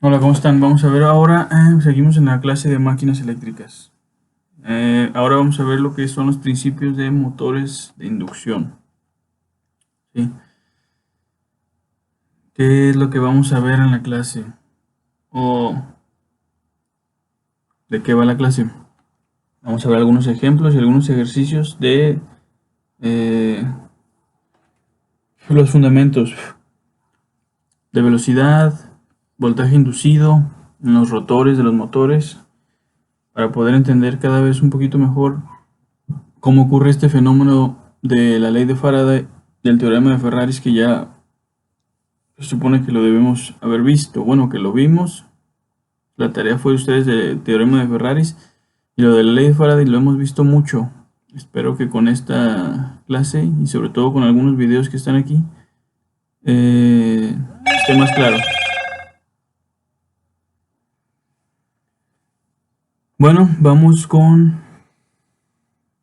Hola, ¿cómo están? Vamos a ver ahora, seguimos en la clase de máquinas eléctricas. Ahora vamos a ver lo que son los principios de motores de inducción. ¿Sí? ¿Qué es lo que vamos a ver en la clase? ¿O de qué va la clase? Vamos a ver algunos ejemplos y algunos ejercicios de los fundamentos de velocidad, voltaje inducido en los rotores de los motores, para poder entender cada vez un poquito mejor cómo ocurre este fenómeno de la ley de Faraday, del teorema de Ferraris, que ya se supone que lo debemos haber visto. Bueno, que lo vimos. La tarea fue de ustedes del teorema de Ferraris, y lo de la ley de Faraday lo hemos visto mucho. Espero que con esta clase y sobre todo con algunos videos que están aquí esté más claro. Bueno, vamos con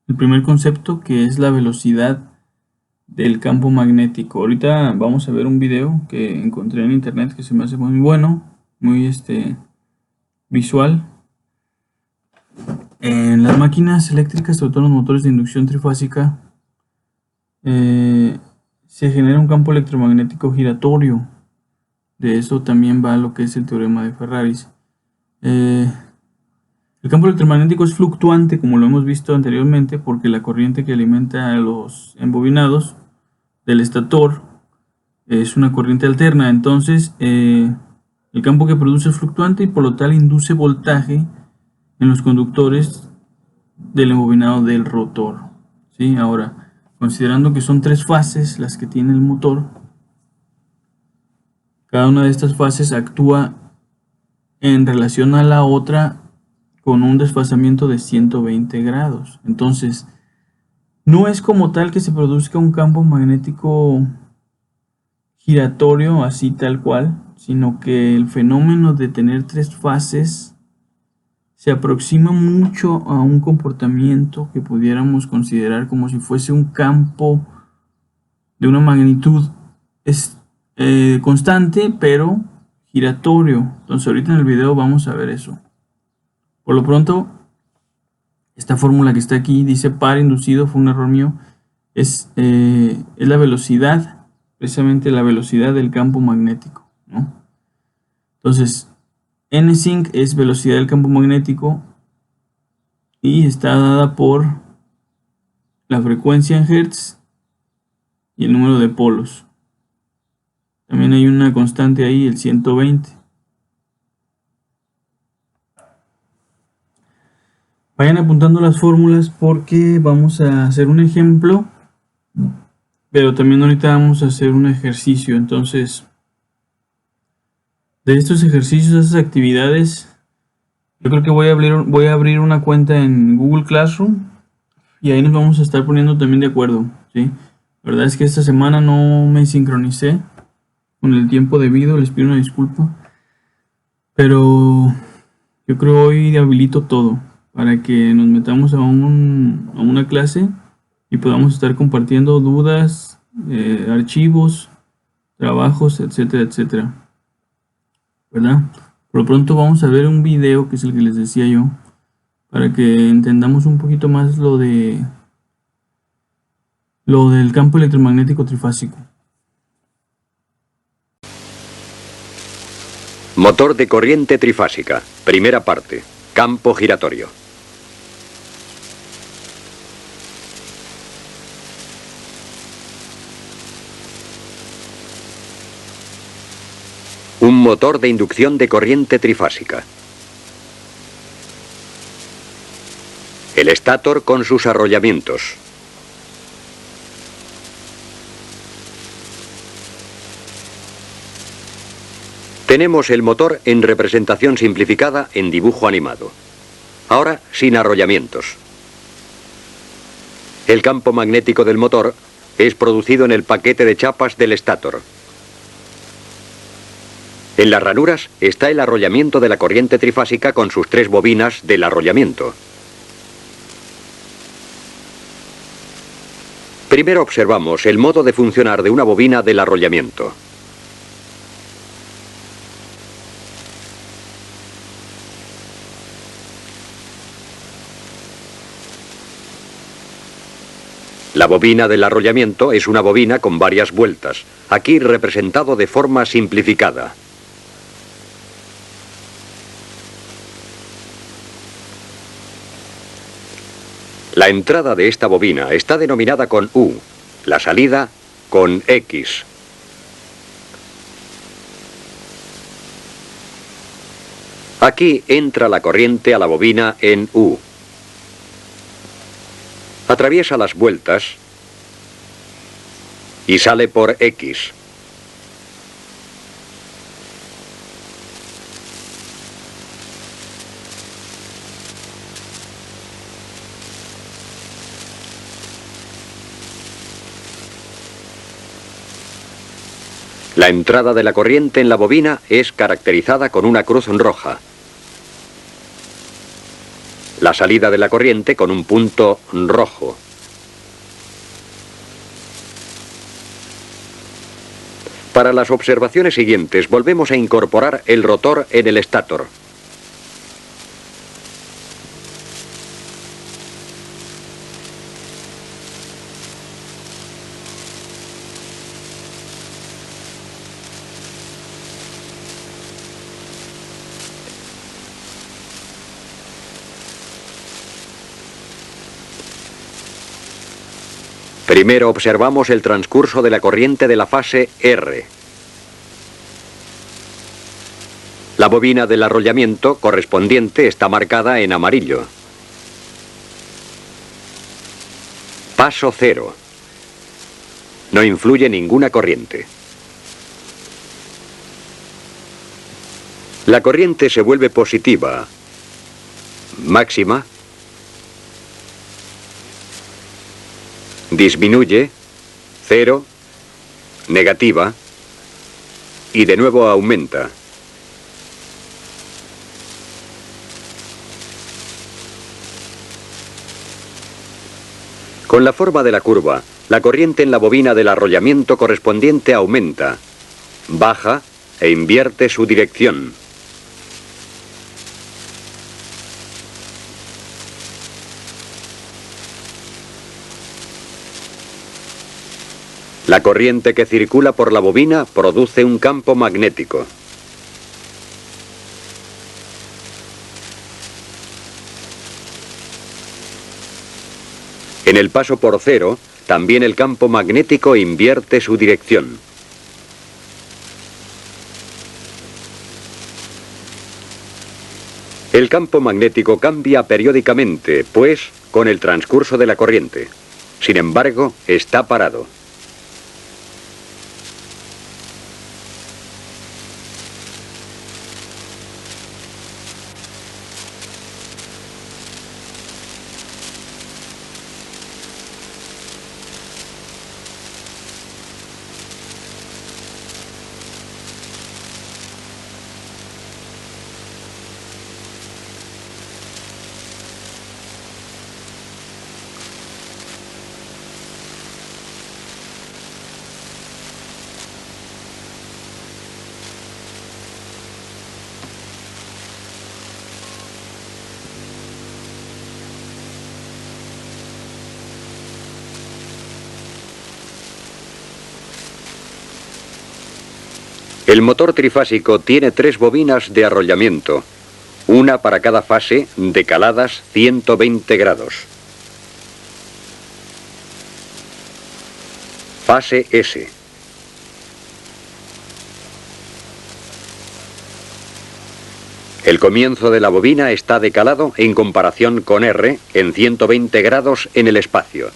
el primer concepto, que es la velocidad del campo magnético. Ahorita vamos a ver un video que encontré en internet que se me hace muy bueno, muy visual. En las máquinas eléctricas, sobre todo en los motores de inducción trifásica, se genera un campo electromagnético giratorio. De eso también va lo que es el teorema de Ferraris. El campo electromagnético es fluctuante, como lo hemos visto anteriormente, porque la corriente que alimenta a los embobinados del estator es una corriente alterna. Entonces, el campo que produce es fluctuante y por lo tal induce voltaje en los conductores del embobinado del rotor. ¿Sí? Ahora, considerando que son tres fases las que tiene el motor, cada una de estas fases actúa en relación a la otra con un desfasamiento de 120 grados. Entonces, no es como tal que se produzca un campo magnético giratorio así tal cual, sino que el fenómeno de tener tres fases se aproxima mucho a un comportamiento que pudiéramos considerar como si fuese un campo de una magnitud constante, pero giratorio. Entonces ahorita en el video vamos a ver eso. Por lo pronto, esta fórmula que está aquí dice par inducido, fue un error mío, es la velocidad, precisamente la velocidad del campo magnético, ¿no? Entonces, Nsync es velocidad del campo magnético y está dada por la frecuencia en Hertz y el número de polos. También hay una constante ahí, el 120. Vayan apuntando las fórmulas porque vamos a hacer un ejemplo, pero también ahorita vamos a hacer un ejercicio. Entonces, de estos ejercicios, de estas actividades, yo creo que voy a abrir una cuenta en Google Classroom y ahí nos vamos a estar poniendo también de acuerdo, ¿sí? La verdad es que esta semana no me sincronicé con el tiempo debido, les pido una disculpa, pero yo creo hoy habilito todo para que nos metamos a una clase y podamos estar compartiendo dudas, archivos, trabajos, etcétera, etcétera, ¿verdad? Por lo pronto vamos a ver un video que es el que les decía yo, para que entendamos un poquito más lo del campo electromagnético trifásico. Motor de corriente trifásica. Primera parte. Campo giratorio. Un motor de inducción de corriente trifásica. El estator con sus arrollamientos. Tenemos el motor en representación simplificada en dibujo animado. Ahora sin arrollamientos. El campo magnético del motor es producido en el paquete de chapas del estator. En las ranuras está el arrollamiento de la corriente trifásica con sus tres bobinas del arrollamiento. Primero observamos el modo de funcionar de una bobina del arrollamiento. La bobina del arrollamiento es una bobina con varias vueltas, aquí representado de forma simplificada. La entrada de esta bobina está denominada con U, la salida con X. Aquí entra la corriente a la bobina en U. Atraviesa las vueltas y sale por X. La entrada de la corriente en la bobina es caracterizada con una cruz roja. La salida de la corriente con un punto rojo. Para las observaciones siguientes volvemos a incorporar el rotor en el estátor. Primero observamos el transcurso de la corriente de la fase R. La bobina del arrollamiento correspondiente está marcada en amarillo. Paso 0. No influye ninguna corriente. La corriente se vuelve positiva, máxima, disminuye, 0, negativa, y de nuevo aumenta. Con la forma de la curva, la corriente en la bobina del arrollamiento correspondiente aumenta, baja e invierte su dirección. La corriente que circula por la bobina produce un campo magnético. En el paso por 0, también el campo magnético invierte su dirección. El campo magnético cambia periódicamente, pues, con el transcurso de la corriente. Sin embargo, está parado. El motor trifásico tiene 3 bobinas de arrollamiento, una para cada fase, decaladas 120 grados. Fase S. El comienzo de la bobina está decalado en comparación con R en 120 grados en el espacio.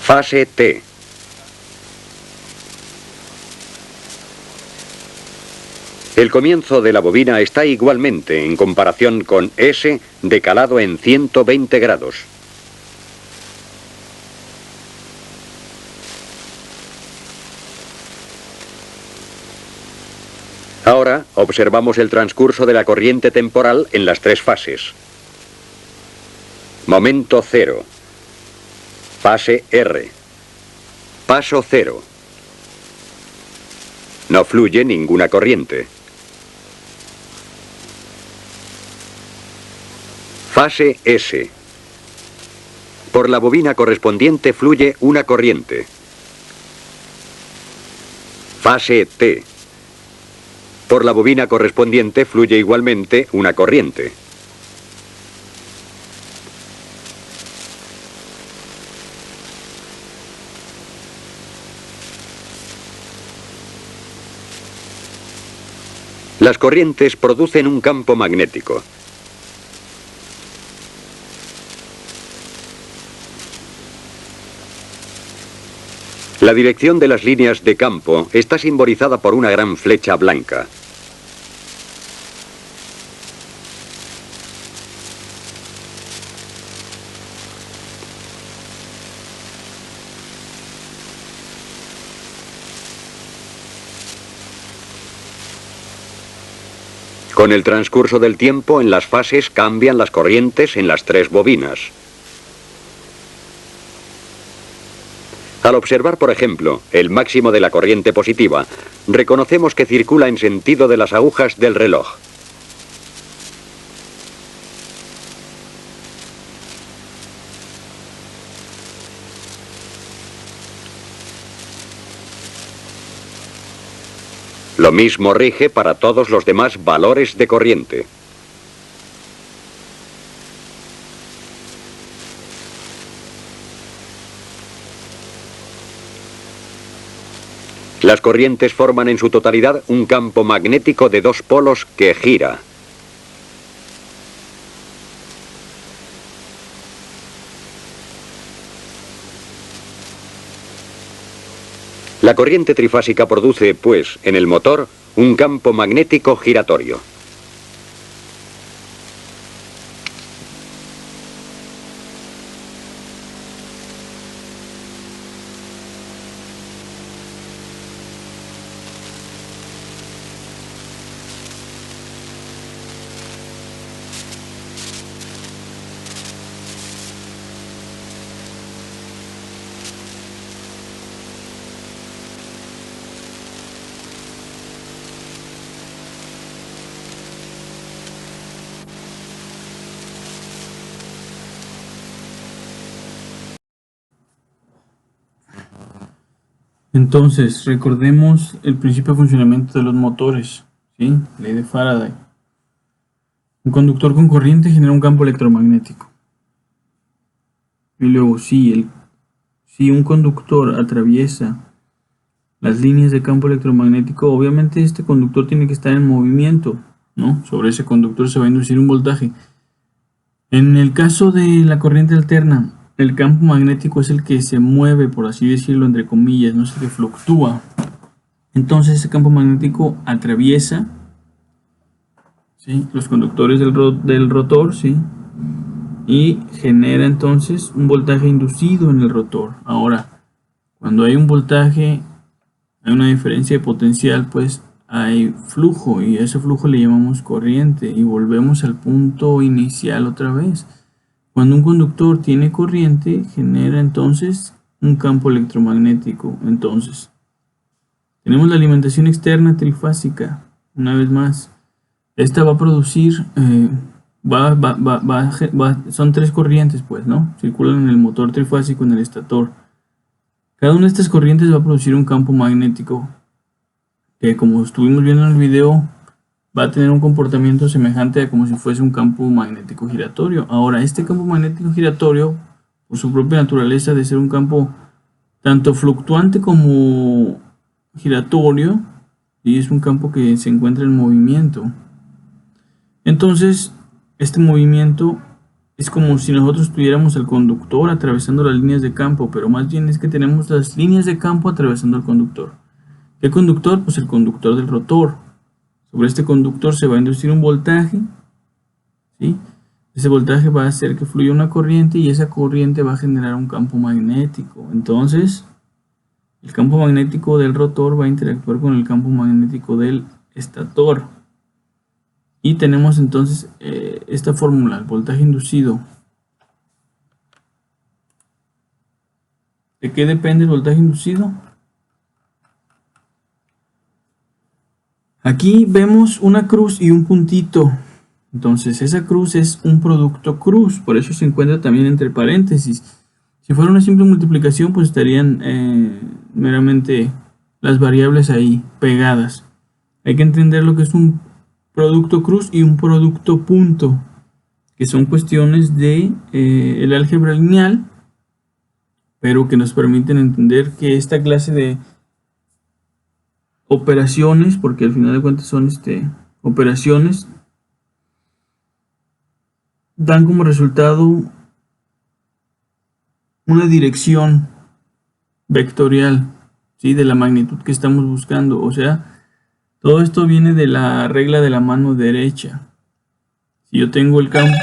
Fase T. El comienzo de la bobina está igualmente en comparación con S decalado en 120 grados. Ahora observamos el transcurso de la corriente temporal en las 3 fases. Momento 0. Fase R. Paso 0. No fluye ninguna corriente. Fase S. Por la bobina correspondiente fluye una corriente. Fase T. Por la bobina correspondiente fluye igualmente una corriente. Las corrientes producen un campo magnético. La dirección de las líneas de campo está simbolizada por una gran flecha blanca. Con el transcurso del tiempo, en las fases cambian las corrientes en las tres bobinas. Al observar, por ejemplo, el máximo de la corriente positiva, reconocemos que circula en sentido de las agujas del reloj. Lo mismo rige para todos los demás valores de corriente. Las corrientes forman en su totalidad un campo magnético de dos polos que gira. La corriente trifásica produce, pues, en el motor, un campo magnético giratorio. Entonces, recordemos el principio de funcionamiento de los motores, ¿sí? Ley de Faraday. Un conductor con corriente genera un campo electromagnético. Y luego, si un conductor atraviesa las líneas de campo electromagnético, obviamente este conductor tiene que estar en movimiento, ¿no? Sobre ese conductor se va a inducir un voltaje. En el caso de la corriente alterna, el campo magnético es el que se mueve, por así decirlo, entre comillas, no es el que fluctúa. Entonces ese campo magnético atraviesa, ¿sí?, los conductores del rotor, ¿sí?, y genera entonces un voltaje inducido en el rotor. Ahora, cuando hay un voltaje, hay una diferencia de potencial, pues hay flujo, y a ese flujo le llamamos corriente, y volvemos al punto inicial otra vez. Cuando un conductor tiene corriente, genera entonces un campo electromagnético. Entonces, tenemos la alimentación externa trifásica, una vez más. Esta va a producir, son tres corrientes, pues, ¿no? Circulan en el motor trifásico, en el estator. Cada una de estas corrientes va a producir un campo magnético, que, como estuvimos viendo en el video, va a tener un comportamiento semejante a como si fuese un campo magnético giratorio. Ahora, este campo magnético giratorio, por su propia naturaleza de ser un campo tanto fluctuante como giratorio, y es un campo que se encuentra en movimiento. Entonces, este movimiento es como si nosotros tuviéramos el conductor atravesando las líneas de campo, pero más bien es que tenemos las líneas de campo atravesando el conductor. ¿Qué conductor? Pues el conductor del rotor. Sobre este conductor se va a inducir un voltaje, ¿sí? Ese voltaje va a hacer que fluya una corriente, y esa corriente va a generar un campo magnético. Entonces, el campo magnético del rotor va a interactuar con el campo magnético del estator. Y tenemos entonces esta fórmula, el voltaje inducido. ¿De qué depende el voltaje inducido? Aquí vemos una cruz y un puntito. Entonces esa cruz es un producto cruz, por eso se encuentra también entre paréntesis. Si fuera una simple multiplicación, pues estarían meramente las variables ahí pegadas. Hay que entender lo que es un producto cruz y un producto punto, que son cuestiones de el álgebra lineal, pero que nos permiten entender que esta clase de operaciones, porque al final de cuentas son operaciones, dan como resultado una dirección vectorial, ¿sí? De la magnitud que estamos buscando. O sea, todo esto viene de la regla de la mano derecha. Si yo tengo el campo,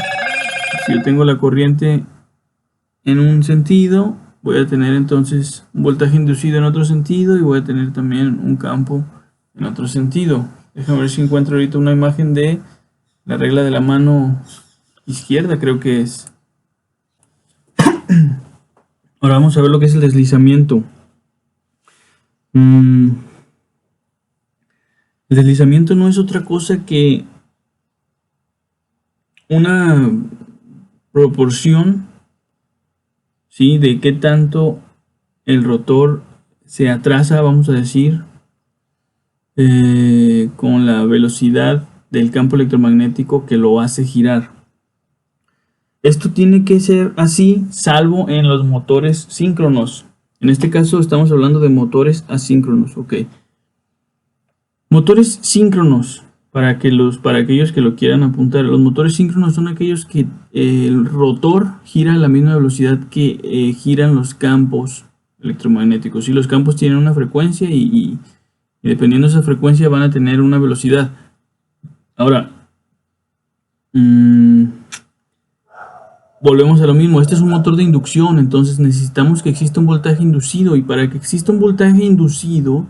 si yo tengo la corriente en un sentido, voy a tener entonces un voltaje inducido en otro sentido y voy a tener también un campo en otro sentido. Déjame ver si encuentro ahorita una imagen de la regla de la mano izquierda, creo que es. Ahora vamos a ver lo que es el deslizamiento. El deslizamiento no es otra cosa que una proporción, ¿sí? De qué tanto el rotor se atrasa, vamos a decir, con la velocidad del campo electromagnético que lo hace girar. Esto tiene que ser así, salvo en los motores síncronos. En este caso estamos hablando de motores asíncronos, ok. Motores síncronos, para aquellos que lo quieran apuntar. Los motores síncronos son aquellos que el rotor gira a la misma velocidad que giran los campos electromagnéticos. Y los campos tienen una frecuencia y dependiendo de esa frecuencia van a tener una velocidad. Ahora, volvemos a lo mismo. Este es un motor de inducción, entonces necesitamos que exista un voltaje inducido. Y para que exista un voltaje inducido,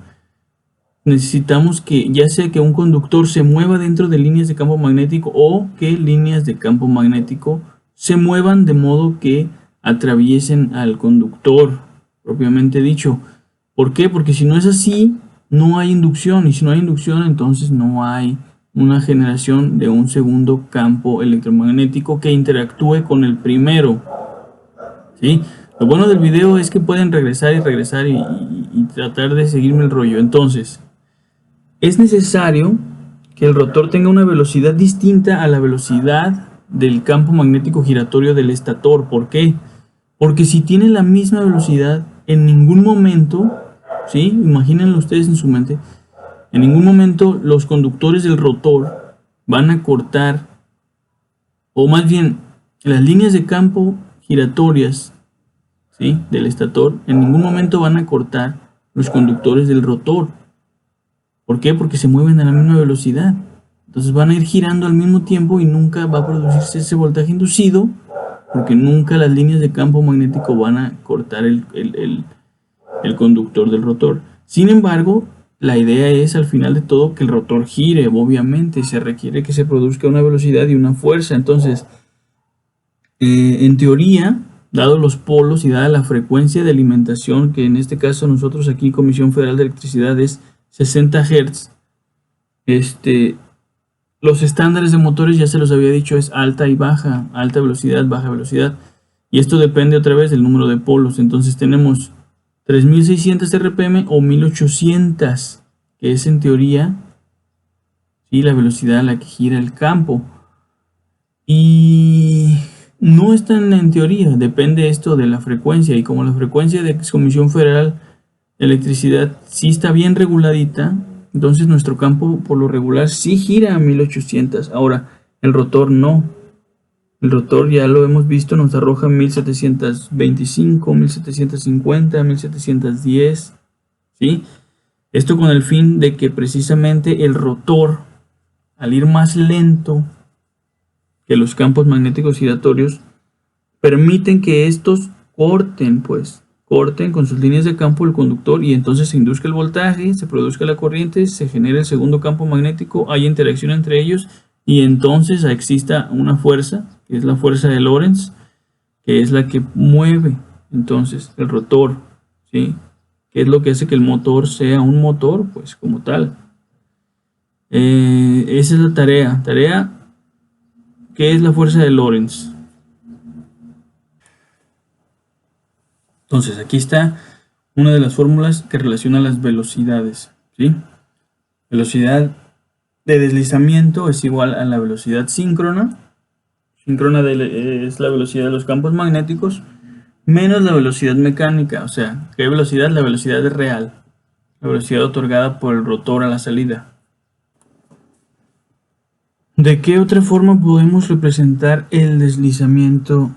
necesitamos que ya sea que un conductor se mueva dentro de líneas de campo magnético o que líneas de campo magnético se muevan de modo que atraviesen al conductor, propiamente dicho. ¿Por qué? Porque si no es así, no hay inducción, y si no hay inducción, entonces no hay una generación de un segundo campo electromagnético que interactúe con el primero, ¿sí? Lo bueno del video es que pueden regresar y tratar de seguirme el rollo. Entonces, es necesario que el rotor tenga una velocidad distinta a la velocidad del campo magnético giratorio del estator. ¿Por qué? Porque si tiene la misma velocidad, en ningún momento, ¿sí? Imagínenlo ustedes en su mente, en ningún momento los conductores del rotor van a cortar, o más bien, las líneas de campo giratorias, ¿sí? Del estator, en ningún momento van a cortar los conductores del rotor. ¿Por qué? Porque se mueven a la misma velocidad. Entonces van a ir girando al mismo tiempo y nunca va a producirse ese voltaje inducido, porque nunca las líneas de campo magnético van a cortar el conductor del rotor. Sin embargo, la idea es al final de todo que el rotor gire. Obviamente se requiere que se produzca una velocidad y una fuerza. Entonces, en teoría, dados los polos y dada la frecuencia de alimentación, que en este caso nosotros aquí en Comisión Federal de Electricidad es 60 Hz, los estándares de motores, ya se los había dicho, es alta y baja, alta velocidad, baja velocidad, y esto depende otra vez del número de polos. Entonces tenemos 3600 RPM o 1800, que es en teoría, ¿sí?, la velocidad a la que gira el campo. Y no es tan en teoría, depende esto de la frecuencia, y como la frecuencia de Comisión Federal de Electricidad sí está bien reguladita, entonces nuestro campo por lo regular sí gira a 1800. Ahora, el rotor no. El rotor, ya lo hemos visto, nos arroja 1725, 1750, 1710, ¿sí? Esto con el fin de que precisamente el rotor, al ir más lento que los campos magnéticos giratorios, permiten que estos corten con sus líneas de campo el conductor, y entonces se induzca el voltaje, se produzca la corriente, se genera el segundo campo magnético, hay interacción entre ellos, y entonces exista una fuerza, que es la fuerza de Lorentz, que es la que mueve entonces el rotor, ¿sí? ¿Qué es lo que hace que el motor sea un motor? Pues como tal. Esa es la tarea. ¿Qué es la fuerza de Lorentz? Entonces, aquí está una de las fórmulas que relaciona las velocidades, ¿sí? Velocidad de deslizamiento es igual a la velocidad síncrona. Es la velocidad de los campos magnéticos menos la velocidad mecánica. O sea, ¿qué velocidad? La velocidad real. La velocidad otorgada por el rotor a la salida. ¿De qué otra forma podemos representar el deslizamiento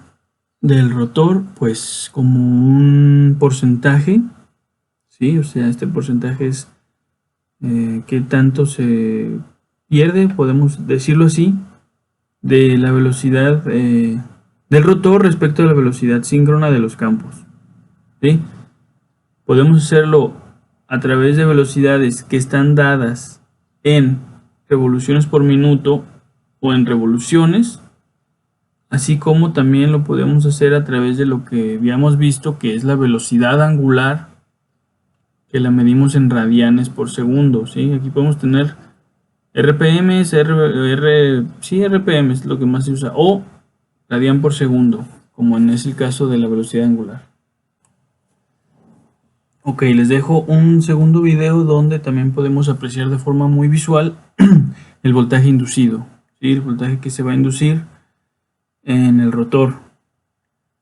del rotor? Pues como un porcentaje, ¿sí? O sea, este porcentaje es qué tanto se pierde, podemos decirlo así, de la velocidad del rotor respecto a la velocidad síncrona de los campos, ¿sí? Podemos hacerlo a través de velocidades que están dadas en revoluciones por minuto o en revoluciones, así como también lo podemos hacer a través de lo que habíamos visto, que es la velocidad angular, que la medimos en radianes por segundo, ¿sí? Aquí podemos tener RPM, sí, RPM es lo que más se usa, o radian por segundo, como en el caso de la velocidad angular. Ok, les dejo un segundo video donde también podemos apreciar de forma muy visual el voltaje inducido, ¿sí? El voltaje que se va a inducir en el rotor.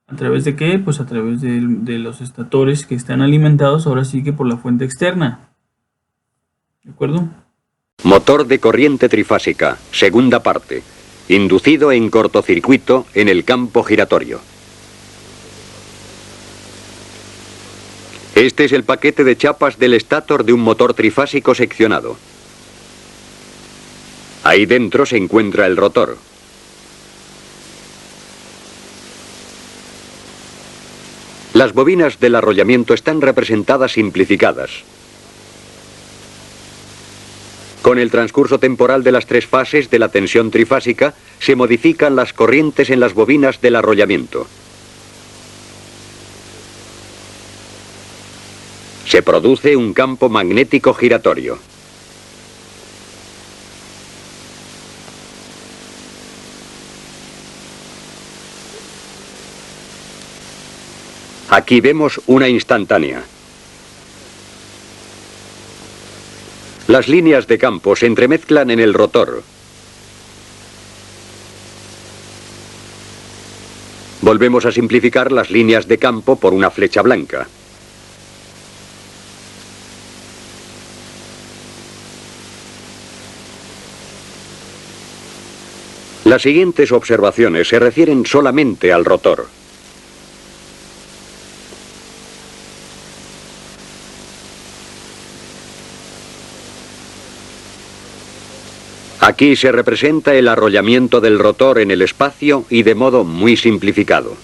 ¿A través de qué? Pues a través de los estatores que están alimentados ahora sí que por la fuente externa. ¿De acuerdo? Motor de corriente trifásica, segunda parte. Inducido en cortocircuito en el campo giratorio. Este es el paquete de chapas del estator de un motor trifásico seccionado. Ahí dentro se encuentra el rotor. Las bobinas del arrollamiento están representadas simplificadas. Con el transcurso temporal de las tres fases de la tensión trifásica, se modifican las corrientes en las bobinas del arrollamiento. Se produce un campo magnético giratorio. Aquí vemos una instantánea. Las líneas de campo se entremezclan en el rotor. Volvemos a simplificar las líneas de campo por una flecha blanca. Las siguientes observaciones se refieren solamente al rotor. Aquí se representa el arrollamiento del rotor en el espacio y de modo muy simplificado.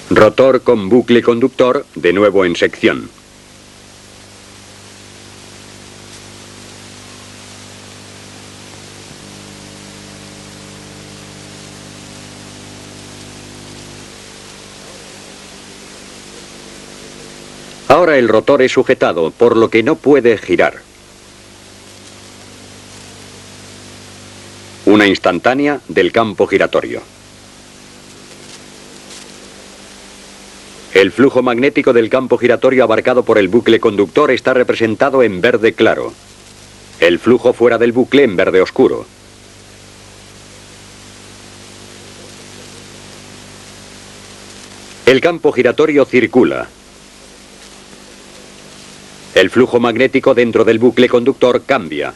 Rotor con bucle conductor, de nuevo en sección. Ahora el rotor es sujetado, por lo que no puede girar. Una instantánea del campo giratorio. El flujo magnético del campo giratorio abarcado por el bucle conductor está representado en verde claro. El flujo fuera del bucle en verde oscuro. El campo giratorio circula. El flujo magnético dentro del bucle conductor cambia.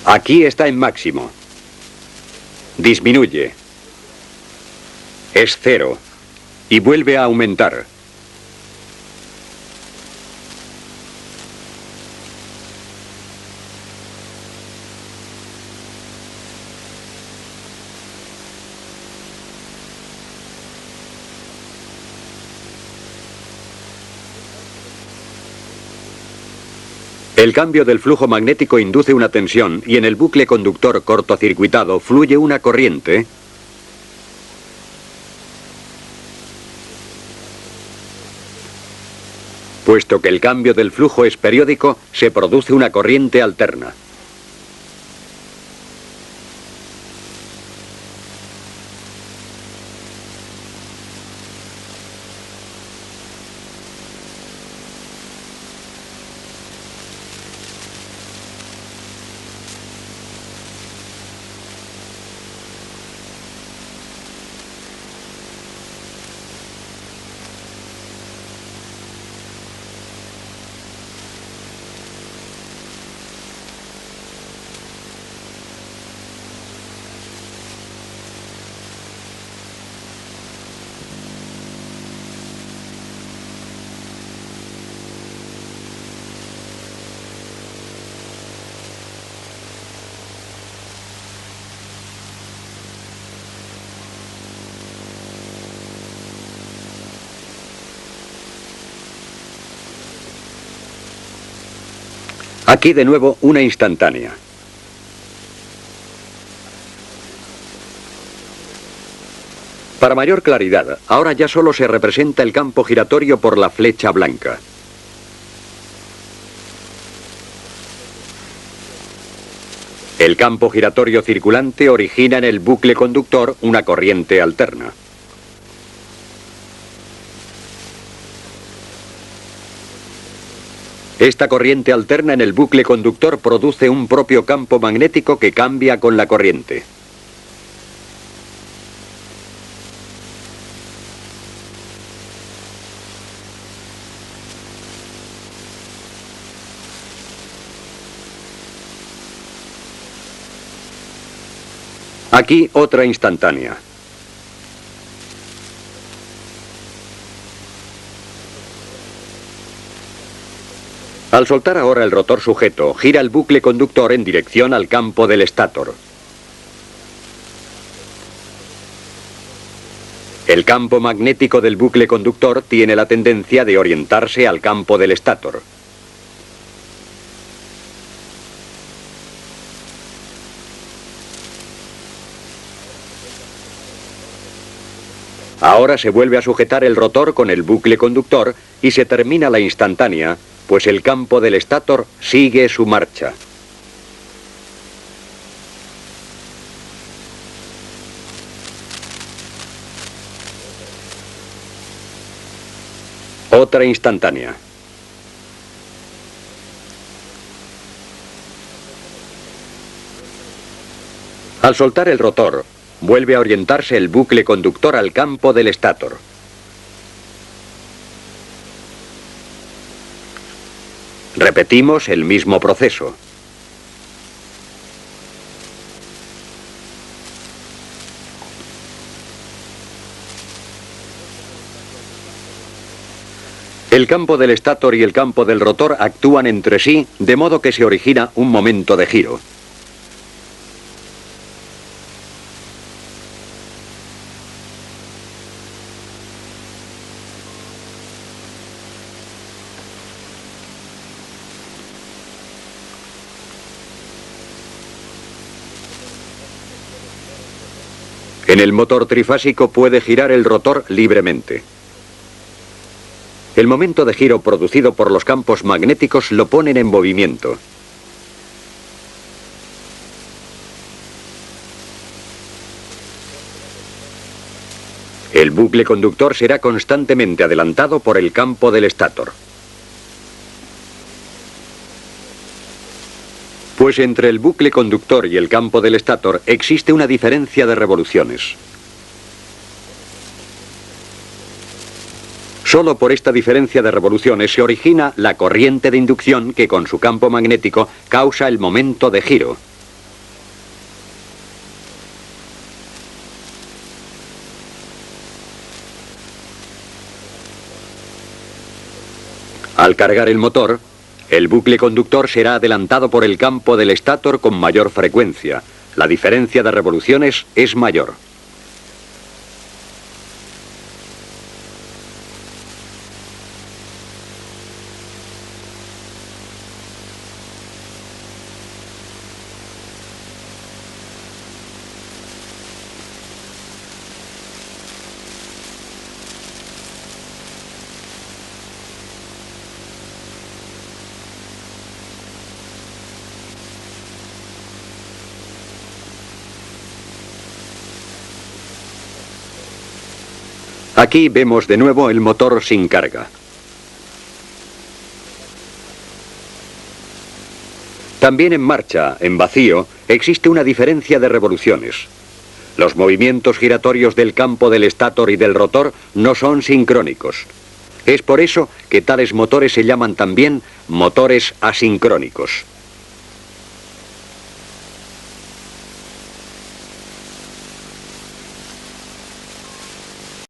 Aquí está en máximo. Disminuye. Es cero. Y vuelve a aumentar. El cambio del flujo magnético induce una tensión y en el bucle conductor cortocircuitado fluye una corriente puesto que el cambio del flujo es periódico, se produce una corriente alterna. Aquí de nuevo una instantánea. Para mayor claridad, ahora ya solo se representa el campo giratorio por la flecha blanca. El campo giratorio circulante origina en el bucle conductor una corriente alterna. Esta corriente alterna en el bucle conductor produce un propio campo magnético que cambia con la corriente. Aquí otra instantánea. Al soltar ahora el rotor sujeto, gira el bucle conductor en dirección al campo del estátor. El campo magnético del bucle conductor tiene la tendencia de orientarse al campo del estátor. Ahora se vuelve a sujetar el rotor con el bucle conductor y se termina la instantánea, pues el campo del estátor sigue su marcha. Otra instantánea. Al soltar el rotor, vuelve a orientarse el bucle conductor al campo del estátor. Repetimos el mismo proceso. El campo del estátor y el campo del rotor actúan entre sí, de modo que se origina un momento de giro. En el motor trifásico puede girar el rotor libremente. El momento de giro producido por los campos magnéticos lo ponen en movimiento. El bucle conductor será constantemente adelantado por el campo del estátor. Pues entre el bucle conductor y el campo del estátor existe una diferencia de revoluciones. Solo por esta diferencia de revoluciones se origina la corriente de inducción que con su campo magnético causa el momento de giro. Al cargar el motor, el bucle conductor será adelantado por el campo del estátor con mayor frecuencia. La diferencia de revoluciones es mayor. Aquí vemos de nuevo el motor sin carga. También en marcha, en vacío, existe una diferencia de revoluciones. Los movimientos giratorios del campo del estátor y del rotor no son sincrónicos. Es por eso que tales motores se llaman también motores asincrónicos.